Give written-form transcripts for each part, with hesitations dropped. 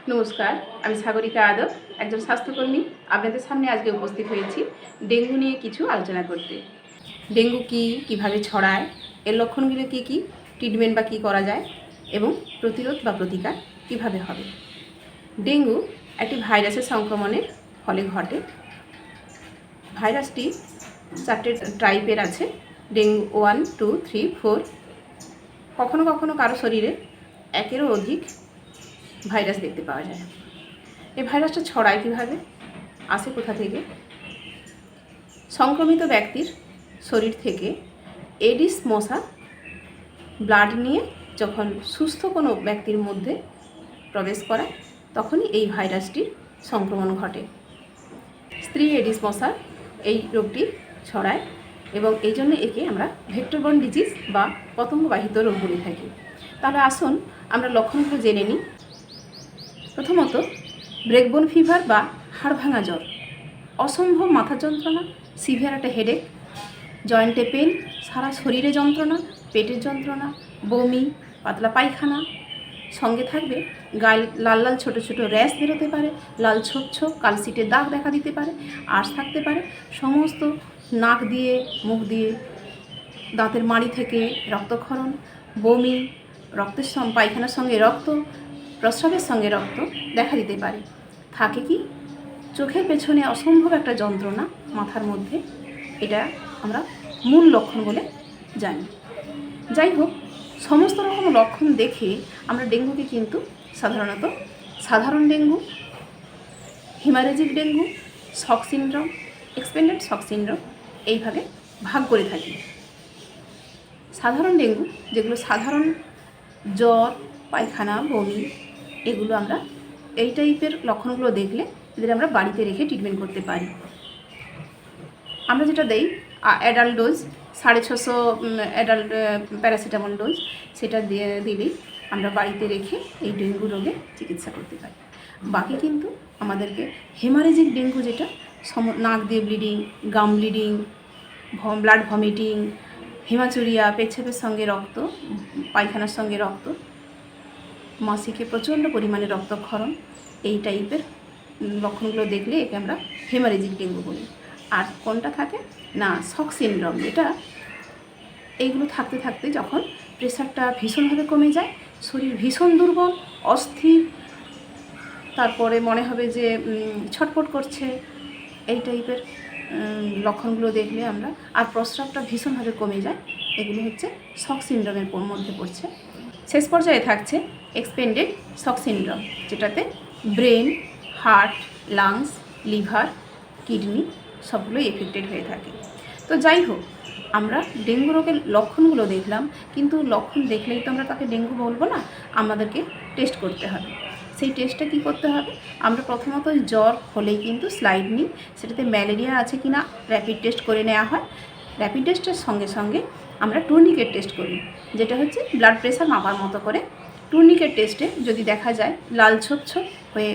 নমস্কার, আমি সাগরিকা আদব, একজন স্বাস্থ্যকর্মী। আপনাদের সামনে আজকে উপস্থিত হয়েছি ডেঙ্গু নিয়ে কিছু আলোচনা করতে। ডেঙ্গু কী, কীভাবে ছড়ায়, এর লক্ষণগুলো কী কী, ট্রিটমেন্ট বা কী করা যায় এবং প্রতিরোধ বা প্রতিকার কীভাবে হবে। ডেঙ্গু একটি ভাইরাসের সংক্রমণের ফলে ঘটে। ভাইরাসটি 4টে টাইপের আছে, ডেঙ্গু 1, 2, 3, 4। কখনো কখনো কারো শরীরে একেরও অধিক ভাইরাস দেখতে পাওয়া যায়। এই ভাইরাসটা ছড়ায় কীভাবে, আসে কোথা থেকে? সংক্রমিত ব্যক্তির শরীর থেকে এডিস মশা ব্লাড নিয়ে যখন সুস্থ কোনো ব্যক্তির মধ্যে প্রবেশ করায় তখনই এই ভাইরাসটির সংক্রমণ ঘটে। স্ত্রী এডিস মশা এই রোগটি ছড়ায় এবং এই জন্য একে আমরা ভেক্টরবর্ন ডিজিজ বা পতঙ্গবাহিত রোগ বলে থাকি। তাহলে আসুন আমরা লক্ষণগুলো জেনে নিই। প্রথমত, ব্রেকবোন ফিভার বা হাড় ভাঙা জ্বর, অসম্ভব মাথা যন্ত্রণা, সিভিয়ার একটা হেডেক, জয়েন্টে পেন, সারা শরীরে যন্ত্রণা, পেটের যন্ত্রণা, বমি, পাতলা পায়খানা, সঙ্গে থাকবে গায়ে লাল লাল ছোটো ছোটো র্যাশ বেরোতে পারে, লাল ছোপ ছোপ কালশিটের দাগ দেখা দিতে পারে, আঁশ থাকতে পারে, সমস্ত নাক দিয়ে মুখ দিয়ে দাঁতের মাড়ি থেকে রক্তক্ষরণ, বমি, রক্তের পায়খানার সঙ্গে রক্ত, প্রস্রাবের সঙ্গে রক্ত দেখা দিতে পারে। থাকে কি চোখের পেছনে অসম্ভব একটা যন্ত্রণা মাথার মধ্যে, এটা আমরা মূল লক্ষণ বলে জানি। যাই হোক, সমস্ত রকম লক্ষণ দেখে আমরা ডেঙ্গুকে কিন্তু সাধারণত সাধারণ dengue, haemorrhagic dengue, shock syndrome, expanded shock syndrome এইভাবে ভাগ করে থাকি। সাধারণ ডেঙ্গু, যেগুলো সাধারণ জ্বর, পায়খানা, বমি, এগুলো আমরা এই টাইপের লক্ষণগুলো দেখলে এদের আমরা বাড়িতে রেখে ট্রিটমেন্ট করতে পারি। আমরা যেটা দেই adult dose 650 adult paracetamol dose, সেটা দিলেই আমরা বাড়িতে রেখে এই ডেঙ্গু রোগে চিকিৎসা করতে পারি। বাকি কিন্তু আমাদেরকে হেমারেজিক ডেঙ্গু, যেটা নাক দিয়ে ব্লিডিং, গাম ব্লিডিং, ব্লাড ভমিটিং, হিমাচুরিয়া, পেচ্ছাপের সঙ্গে রক্ত, পায়খানার সঙ্গে রক্ত, মাসিকে প্রচণ্ড পরিমাণে রক্তক্ষরণ, এই টাইপের লক্ষণগুলো দেখলে একে আমরা হেমারেজিক ডেঙ্গু বলি। আর কোনটা থাকে না, শক সিনড্রোম, যেটা এইগুলো থাকতে থাকতে যখন প্রেশারটা ভীষণভাবে কমে যায়, শরীর ভীষণ দুর্বল, অস্থির, তারপরে মনে হবে যে ছটফট করছে, এই টাইপের লক্ষণগুলো দেখলে আমরা, আর প্রস্রাবটা ভীষণভাবে কমে যায়, এগুলো হচ্ছে শক সিনড্রোমের মধ্যে পড়ছে। শেষ পর্যায়ে থাকছে এক্সপেন্ডেড শক সিনড্রোম, যেটাতে brain, heart, lungs, liver, kidney সবগুলোই এফেক্টেড হয়ে থাকে। তো যাই হোক, আমরা ডেঙ্গু রোগের লক্ষণগুলো দেখলাম, কিন্তু লক্ষণ দেখলেই তো আমরা তাকে ডেঙ্গু বলবো না, আমাদেরকে টেস্ট করতে হবে। সেই টেস্টটা কী করতে হবে? আমরা প্রথমত জ্বর হলেই কিন্তু স্লাইড নিই, সেটাতে ম্যালেরিয়া আছে কি না র্যাপিড টেস্ট করে নেওয়া হয়। র্যাপিড টেস্টের সঙ্গে সঙ্গে আমরা টুর্নিকেট টেস্ট করি, যেটা হচ্ছে ব্লাড প্রেশার মাপার মতো করে। টুর্নিকেট টেস্টে যদি দেখা যায় লাল ছোপ ছোপ হয়ে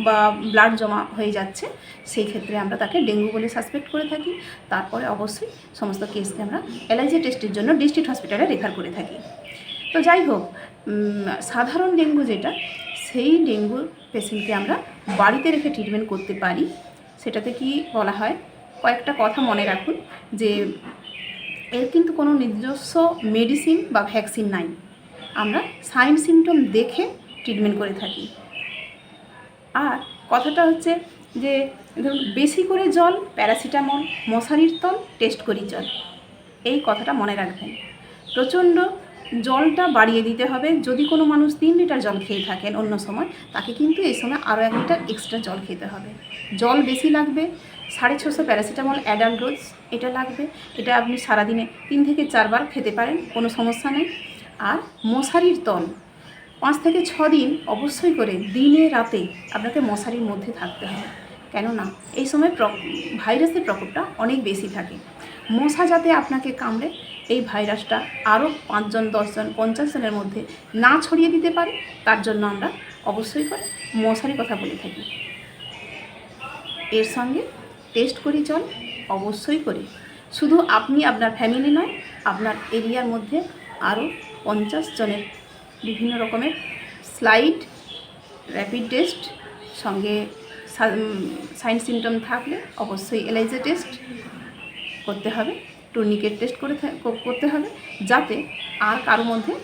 বা ব্লাড জমা হয়ে যাচ্ছে, সেই ক্ষেত্রে আমরা তাকে ডেঙ্গু বলে সাসপেক্ট করে থাকি। তারপরে অবশ্যই সমস্ত কেসকে আমরা এলআইজি টেস্টের জন্য ডিস্ট্রিক্ট হসপিটালে রেফার করে থাকি। তো যাই হোক, সাধারণ ডেঙ্গু যেটা, সেই ডেঙ্গু পেশেন্টকে আমরা বাড়িতে রেখে ট্রিটমেন্ট করতে পারি। সেটাতে কি বলা হয়, কয়েকটা কথা মনে রাখুন, যে এর কিন্তু কোনো নিজস্ব মেডিসিন বা ভ্যাকসিন নাই, আমরা সাইন সিমটম দেখে ট্রিটমেন্ট করে থাকি। আর কথাটা হচ্ছে যে ধরুন, বেশি করে জল, প্যারাসিটামল, মশারির তল, টেস্ট করি জল, এই কথাটা মনে রাখবেন। প্রচণ্ড জলটা বাড়িয়ে দিতে হবে। যদি কোনো মানুষ 3 লিটার জল খেয়ে থাকেন অন্য সময়, তাকে কিন্তু এই সময় আরও 1 লিটার এক্সট্রা জল খেতে হবে। জল বেশি লাগবে। 650 প্যারাসিটামল অ্যাডাল্ট ডোজ এটা লাগবে। এটা আপনি সারাদিনে 3 থেকে 4 বার খেতে পারেন, কোনো সমস্যা নেই। আর মশারির তল 5 থেকে 6 দিন অবশ্যই করে দিনে রাতে আপনাকে মশারির মধ্যে থাকতে হবে, কেননা এই সময় ভাইরাসের প্রকোপটা অনেক বেশি থাকে। মশা যাতে আপনাকে কামড়ে এই ভাইরাসটা আরও 5 জন, 10 জন, 50 জনের মধ্যে না ছড়িয়ে দিতে পারে, তার জন্য আমরা অবশ্যই করে মশারির কথা বলে থাকি। এর সঙ্গে টেস্ট করি জল অবশ্যই করি। শুধু আপনি, আপনার ফ্যামিলি নয়, আপনার এরিয়ার মধ্যে আরও 50 জনের বিভিন্ন রকমের স্লাইড র্যাপিড টেস্ট, সঙ্গে সাইন সিমটম থাকলে অবশ্যই এলাইজা টেস্ট করতে হবে, টুর্নিকেট টেস্ট করতে হবে, যাতে আর কারোর মধ্যে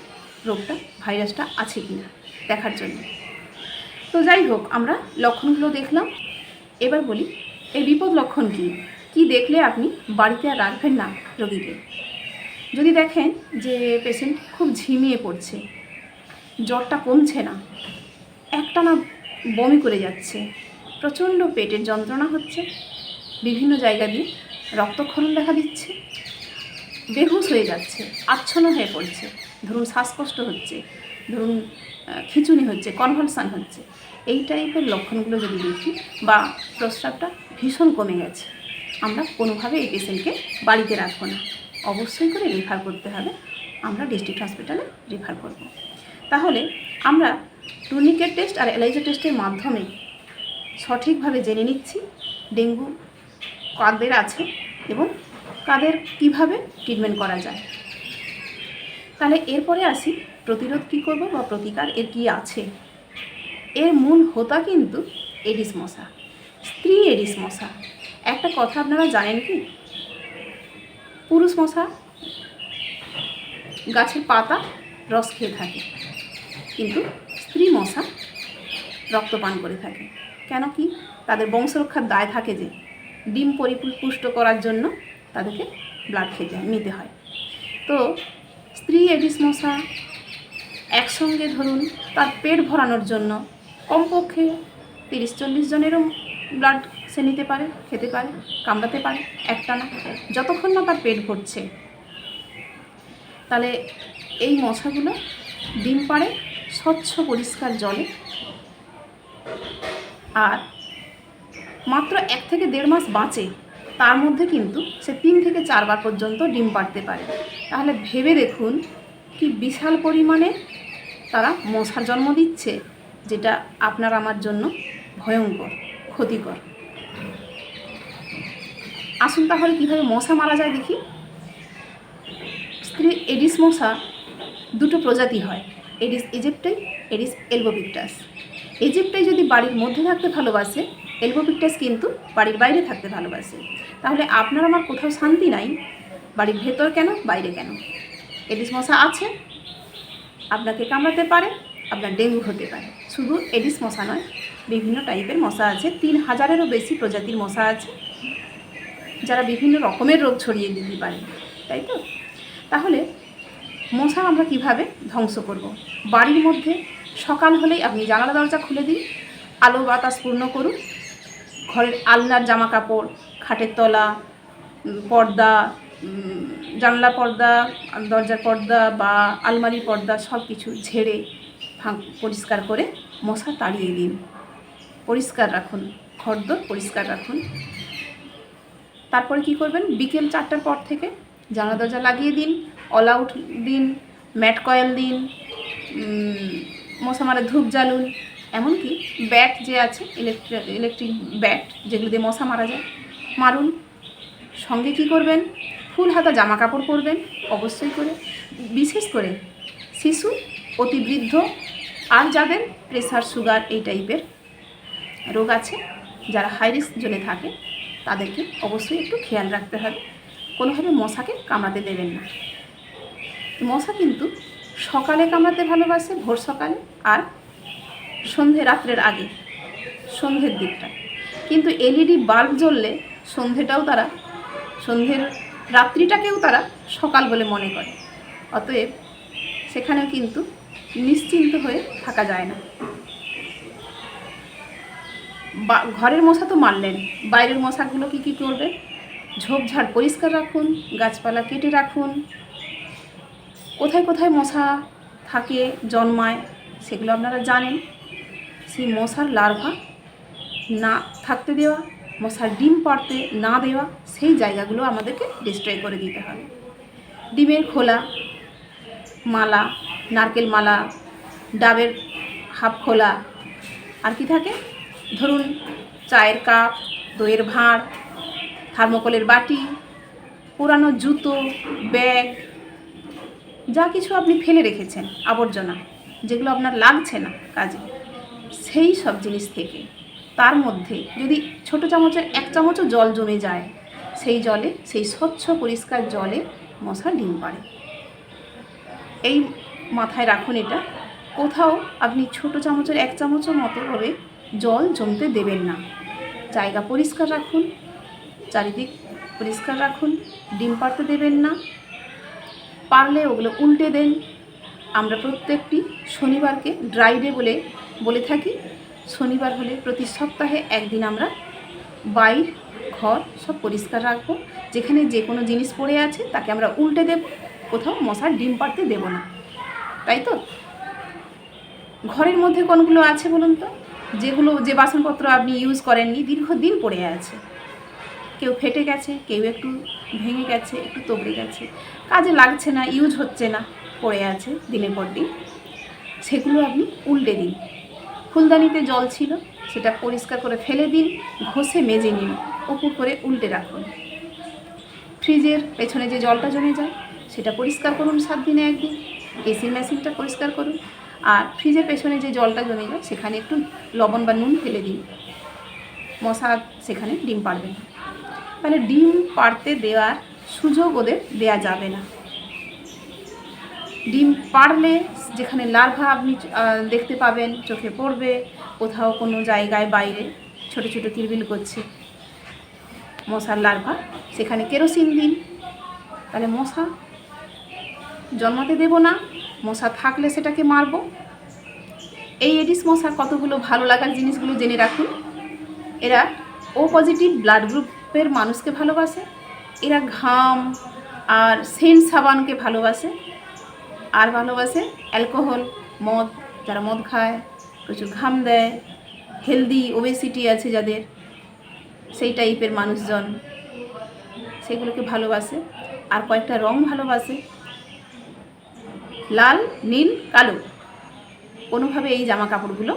রোগটা ভাইরাসটা আছে কি না দেখার জন্য। তো যাই হোক, আমরা লক্ষণগুলো দেখলাম। এবার বলি এর বিপদ লক্ষণ কী কী দেখলে আপনি বাড়িতে আর রাখবেন না রোগীকে। যদি দেখেন যে পেশেন্ট খুব ঝিমিয়ে পড়ছে, জ্বরটা কমছে না, একটানা বমি করে যাচ্ছে, প্রচণ্ড পেটের যন্ত্রণা হচ্ছে, বিভিন্ন জায়গা দিয়ে রক্তক্ষরণ দেখা দিচ্ছে, বেহুশ হয়ে যাচ্ছে, আচ্ছন্ন হয়ে পড়ছে, ধরুন শ্বাসকষ্ট হচ্ছে, ধরুন খিঁচুনি হচ্ছে, কনভালসান হচ্ছে, এই টাইপের লক্ষণগুলো যদি দেখি, বা প্রস্রাবটা ভীষণ কমে গেছে, আমরা কোনোভাবে এই পেশেন্টকে বাড়িতে রাখবো না, অবশ্যই করে রেফার করতে হবে, আমরা ডিস্ট্রিক্ট হসপিটালে রেফার করব। তাহলে আমরা টুর্নিকেট টেস্ট আর এলাইজা টেস্টের মাধ্যমে সঠিকভাবে জেনে নিচ্ছি ডেঙ্গু কাদের আছে এবং কাদের কিভাবে ট্রিটমেন্ট করা যায়। তাহলে এরপরে আসি প্রতিরোধ কী করব বা প্রতিকার এর কী আছে। এর মূল হোতা কিন্তু এডিস মশা, স্ত্রী এডিস মশা। একটা কথা আপনারা জানেন কি, পুরুষ মশা গাছের পাতা রস খেয়ে থাকে, কিন্তু স্ত্রী মশা রক্তপান করে থাকে। কেন কি? তাদের বংশরক্ষার দায় থাকে যে ডিম পরিপুষ্ট করার জন্য তাদেরকে ব্লাড নিতে হয়। তো স্ত্রী এডিস মশা একসঙ্গে ধরুন তার পেট ভরানোর জন্য কমপক্ষে 30-40 জনেরও ব্লাড সে নিতে পারে, খেতে পারে, কামড়াতে পারে একটানা, যতক্ষণ না তার পেট ভরছে। তাহলে এই মশাগুলো ডিম পাড়ে স্বচ্ছ পরিষ্কার জলে, আর মাত্র 1 থেকে 1.5 মাস বাঁচে, তার মধ্যে কিন্তু সে 3 থেকে 4 বার পর্যন্ত ডিম পাড়তে পারে। তাহলে ভেবে দেখুন কি বিশাল পরিমাণে তারা মশার জন্ম দিচ্ছে, যেটা আপনার আমার জন্য ভয়ঙ্কর, ক্ষতিকর। আসুন তাহলে কীভাবে মশা মারা যায় দেখি। স্ত্রী এডিস মশা দুটো প্রজাতি হয়, Aedes aegypti, Aedes albopictus. Aegypti যদি বাড়ির মধ্যে থাকতে ভালোবাসে, এলবোপিক্টাস কিন্তু বাড়ির বাইরে থাকতে ভালোবাসে। তাহলে আপনার আমার কোথাও শান্তি নাই, বাড়ির ভেতর কেন বাইরে কেন? এডিস মশা আছে, আপনাকে কামড়াতে পারে, আপনার ডেঙ্গু হতে পারে। শুধু এডিস মশা নয়, বিভিন্ন টাইপের মশা আছে, 3000-এরও বেশি প্রজাতির মশা আছে, যারা বিভিন্ন রকমের রোগ ছড়িয়ে দিতে পারে, তাই তো? তাহলে মশা আমরা কিভাবে ধ্বংস করব? বাড়ির মধ্যে সকাল হলেই আপনি জানালা দরজা খুলে দিন, আলো বাতাস পূর্ণ করুন, ঘরের আলনার জামা কাপড়, খাটের তলা, পর্দা, জানলা পর্দা, দরজার পর্দা বা আলমারির পর্দা সব কিছু ঝেড়ে পরিষ্কার করে মশা তাড়িয়ে দিন, পরিষ্কার রাখুন, ঘরদোর পরিষ্কার রাখুন। তারপরে কি করবেন? বিকেল 4টার পর থেকে জানলা দরজা লাগিয়ে দিন, অল আউট দিন, ম্যাট কয়েল দিন, মশা মারা ধূপ জ্বালুন, এমনকি ব্যাট যে আছে, ইলেকট্রিক ব্যাট যেগুলো দিয়ে মশা মারা যায়, মারুন। সঙ্গে কি করবেন? ফুল হাতা জামা কাপড় পরবেন অবশ্যই করে, বিশেষ করে শিশু, অতিবৃদ্ধ আর যাদের প্রেসার, সুগার এই টাইপের রোগ আছে, যারা হাই রিস্ক জোনে থাকে, তাদেরকে অবশ্যই একটু খেয়াল রাখতে হবে, কোনোভাবে মশাকে কামড়াতে দেবেন না। মশা কিন্তু সকালে কামড়াতে ভালোবাসে, ভোর সকালে, আর রাত্রের আগে, সন্ধ্যের দিকটা। কিন্তু এলইডি বাল্ব জ্বললে রাত্রিটাকেও তারা সকাল বলে মনে করে, অতএব সেখানেও কিন্তু নিশ্চিন্ত হয়ে থাকা যায় না। ঘরের মশা তো মারলেন, বাইরের মশাগুলো কী করবে? ঝোপঝাড় পরিষ্কার রাখুন, গাছপালা কেটে রাখুন, কোথায় কোথায় মশা থাকে, জন্মায়, সেগুলো আপনারা জানেন। সেই মশার লার্ভা না থাকতে দেওয়া, মশার ডিম পাড়তে না দেওয়া, সেই জায়গাগুলো আমাদেরকে ডিস্ট্রয় করে দিতে হবে। ডিমের খোলা, মালা, নারকেল মালা, ডাবের হাফ খোলা, আর কি থাকে? ধরুন চায়ের কাপ, দইয়ের ভাঁড়, থার্মোকলের বাটি, পুরানো জুতো, ব্যাগ, যা কিছু আপনি ফেলে রেখেছেন আবর্জনা, যেগুলো আপনার লাগছে না কাজে, সেই সব জিনিস থেকে তার মধ্যে যদি ছোটো চামচের 1 চামচও জল জমে যায়, সেই জলে, সেই স্বচ্ছ পরিষ্কার জলে মশা ডিম পাড়ে। এই মাথায় রাখুন, এটা কোথাও আপনি ছোটো চামচের 1 চামচও মতো করে জল জমতে দেবেন না। জায়গা পরিষ্কার রাখুন, চারিদিক পরিষ্কার রাখুন, ডিম পাড়তে দেবেন না। পারলে ওগুলো উল্টে দেন। আমরা প্রত্যেকটি শনিবারকে ড্রাই ডে বলে থাকি। শনিবার হলে প্রতি সপ্তাহে একদিন আমরা বাইর ঘর সব পরিষ্কার রাখবো। যেখানে যে কোনো জিনিস পড়ে আছে তাকে আমরা উল্টে দেব, কোথাও মশার ডিম পাড়তে দেব না, তাই তো? ঘরের মধ্যে কোনগুলো আছে বলুন তো, যে বাসনপত্র আপনি ইউজ করেননি, দীর্ঘদিন পড়ে আছে, কেউ ফেটে গেছে, কেউ একটু ভেঙে গেছে, একটু তবড়ে গেছে, কাজে লাগছে না, ইউজ হচ্ছে না, পড়ে আছে দিনের পর দিন, সেগুলো আপনি উল্টে দিন। ফুলদানিতে জল ছিল, সেটা পরিষ্কার করে ফেলে দিন, ঘষে মেজে নিন, উপর করে উল্টে রাখুন। ফ্রিজের পেছনে যে জলটা জমে যায় সেটা পরিষ্কার করুন 7 দিনে 1 দিন। এসির মেশিনটা পরিষ্কার করুন। আর ফ্রিজের পেছনে যে জলটা জমে যায় সেখানে একটু লবণ বা নুন ফেলে দিন, মশা সেখানে ডিম পাড়বে না। তাহলে ডিম পাড়তে দেওয়ার সুযোগ ওদের দেয়া যাবে না। ডিম পাড়লে যেখানে লার্ভা আপনি দেখতে পাবেন, চোখে পড়বে, কোথাও কোনো জায়গায় বাইরে ছোট ছোট কিলবিল করছে মশার লার্ভা, সেখানে কেরোসিন দিন। তাহলে মশা জন্মাতে দেব না, মশা থাকলে সেটাকে মারব। এই এডিস মশার কতগুলো ভালো লাগার জিনিসগুলো জেনে রাখুন। এরা ও পজিটিভ ব্লাড গ্রুপের মানুষকে ভালোবাসে, এরা ঘাম আর সেন্ট সাবানকে ভালোবাসে, আর ভালোবাসে অ্যালকোহল, মদ। যারা মদ খায়, প্রচুর ঘাম দেয়, হেলদি ওবেসিটি আছে যাদের, সেই টাইপের মানুষজন সেগুলোকে ভালোবাসে। আর কয়েকটা রং ভালোবাসে, লাল, নীল, কালো। কোনোভাবে এই জামা কাপড়গুলো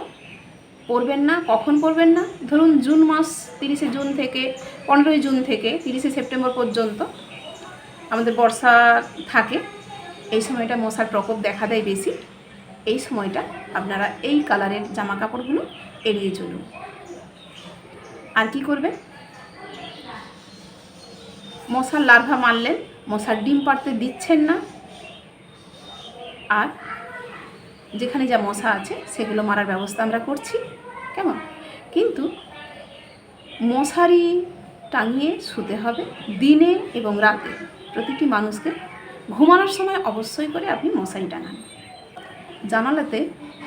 পরবেন না। কখন পরবেন না? ধরুন জুন মাস 30শে জুন থেকে 15ই জুন থেকে 30শে সেপ্টেম্বর পর্যন্ত আমাদের বর্ষা থাকে। এই সময়টা মশার প্রকোপ দেখা দেয় বেশি। এই সময়টা আপনারা এই কালারের জামা কাপড়গুলো এড়িয়ে চলুন। আর কি করবেন? মশার লার্ভা মারলেন, মশার ডিম পাড়তে দিচ্ছেন না। আর যেখানে যা মশা আছে সেগুলো মারার ব্যবস্থা আমরা করছি, কেমন? কিন্তু মশারি টাঙিয়ে শুতে হবে দিনে এবং রাতে। প্রতিটি মানুষকে ঘুমানোর সময় অবশ্যই করে আপনি মশারি টাঙান। জানালাতে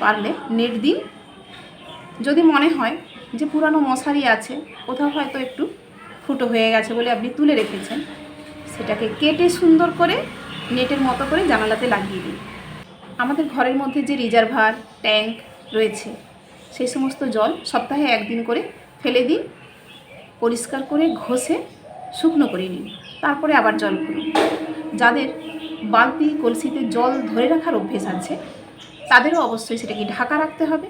পারলে নেট দিন। যদি মনে হয় যে পুরানো মশারি আছে, কোথাও হয়তো একটু ফুটো হয়ে গেছে বলে আপনি তুলে রেখেছেন, সেটাকে কেটে সুন্দর করে নেটের মতো করে জানালাতে লাগিয়ে দিন। আমাদের ঘরের মধ্যে যে রিজার্ভার ট্যাঙ্ক রয়েছে, সেই সমস্ত জল সপ্তাহে 1 দিন করে ফেলে দিন, পরিষ্কার করে ঘষে শুকনো করে নিন, তারপরে আবার জল ভরুন। যাদের বালতি কলসিতে জল ধরে রাখার অভ্যেস আছে তাদেরও অবশ্যই সেটাকে ঢাকা রাখতে হবে।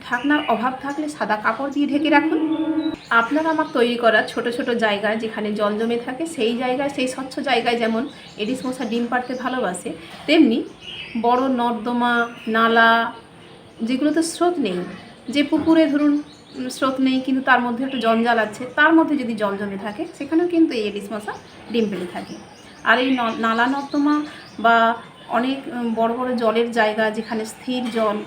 ঢাকনার অভাব থাকলে সাদা কাপড় দিয়ে ঢেকে রাখুন। আপনার আমার তৈরি করা ছোট ছোট জায়গায় যেখানে জল জমে থাকে, সেই জায়গায়, সেই স্বচ্ছ জায়গায় যেমন এডিস মশা ডিম পাড়তে ভালোবাসে, তেমনি বড় নর্দমা, নালা, যেগুলোতে স্রোত নেই, যে পুকুরে ধরুন স্রোত নেই কিন্তু তার মধ্যে একটা জঞ্জাল আছে, তার মধ্যে যদি জল জমে থাকে সেখানেও কিন্তু এই এডিস মশা ডিম পেড়ে থাকে। আর এই নালা নর্দমা বা অনেক বড় বড় জলের জায়গা যেখানে স্থির জল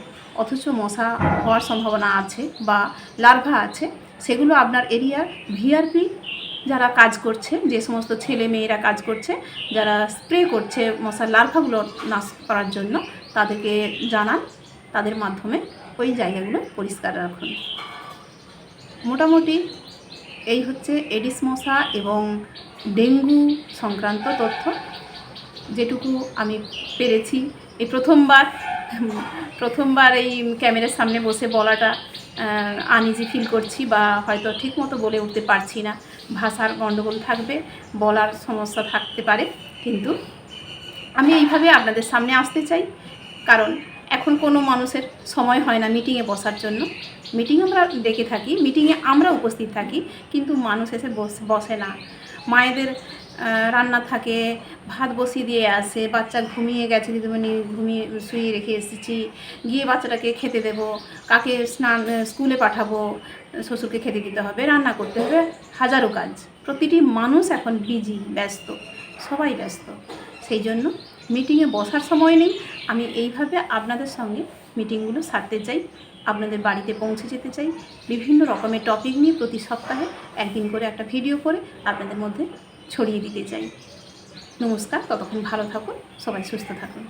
অথচ মশা হওয়ার সম্ভাবনা আছে বা লার্ভা আছে, সেগুলো আপনার এরিয়ার ভিআরপি যারা কাজ করছে, যে সমস্ত ছেলে মেয়েরা কাজ করছে, যারা স্প্রে করছে মশার লার্ভাগুলো নাশ করার জন্য, তাদেরকে জানান, তাদের মাধ্যমে ওই জায়গাগুলো পরিষ্কার রাখুন। মোটামুটি এই হচ্ছে এডিস মশা এবং ডেঙ্গু সংক্রান্ত তথ্য, যেটুকু আমি পেরেছি। এই প্রথমবার এই ক্যামেরার সামনে বসে বলাটা আনইজি ফিল করছি, বা হয়তো ঠিকমতো বলে উঠতে পারছি না, ভাষার গণ্ডগোল থাকবে, বলার সমস্যা থাকতে পারে, কিন্তু আমি এইভাবে আপনাদের সামনে আসতে চাই। কারণ এখন কোনো মানুষের সময় হয় না মিটিংয়ে বসার জন্য। মিটিং আমরা ডেকে থাকি, মিটিংয়ে আমরা উপস্থিত থাকি, কিন্তু মানুষ এসে বসে না। মায়েদের রান্না থাকে, ভাত বসিয়ে দিয়ে আসে, বাচ্চা ঘুমিয়ে গেছে, দিদিমণি ঘুমিয়ে শুয়ে রেখে এসেছি, গিয়ে বাচ্চাটাকে খেতে দেবো, কাকে স্কুলে পাঠাবো, শ্বশুরকে খেতে দিতে হবে, রান্না করতে হবে, হাজারো কাজ। প্রতিটি মানুষ এখন বিজি, ব্যস্ত, সবাই ব্যস্ত। সেই জন্য মিটিংয়ে বসার সময় নেই। আমি এইভাবে আপনাদের সঙ্গে মিটিংগুলো সারতে চাই, আপনাদের বাড়িতে পৌঁছে যেতে চাই। বিভিন্ন রকমের টপিক নিয়ে প্রতি সপ্তাহে একদিন করে একটা ভিডিও করে আপনাদের মধ্যে ছড়িয়ে দিতে চাই। নমস্কার, ততক্ষণ ভালো থাকুন, সবাই সুস্থ থাকুন।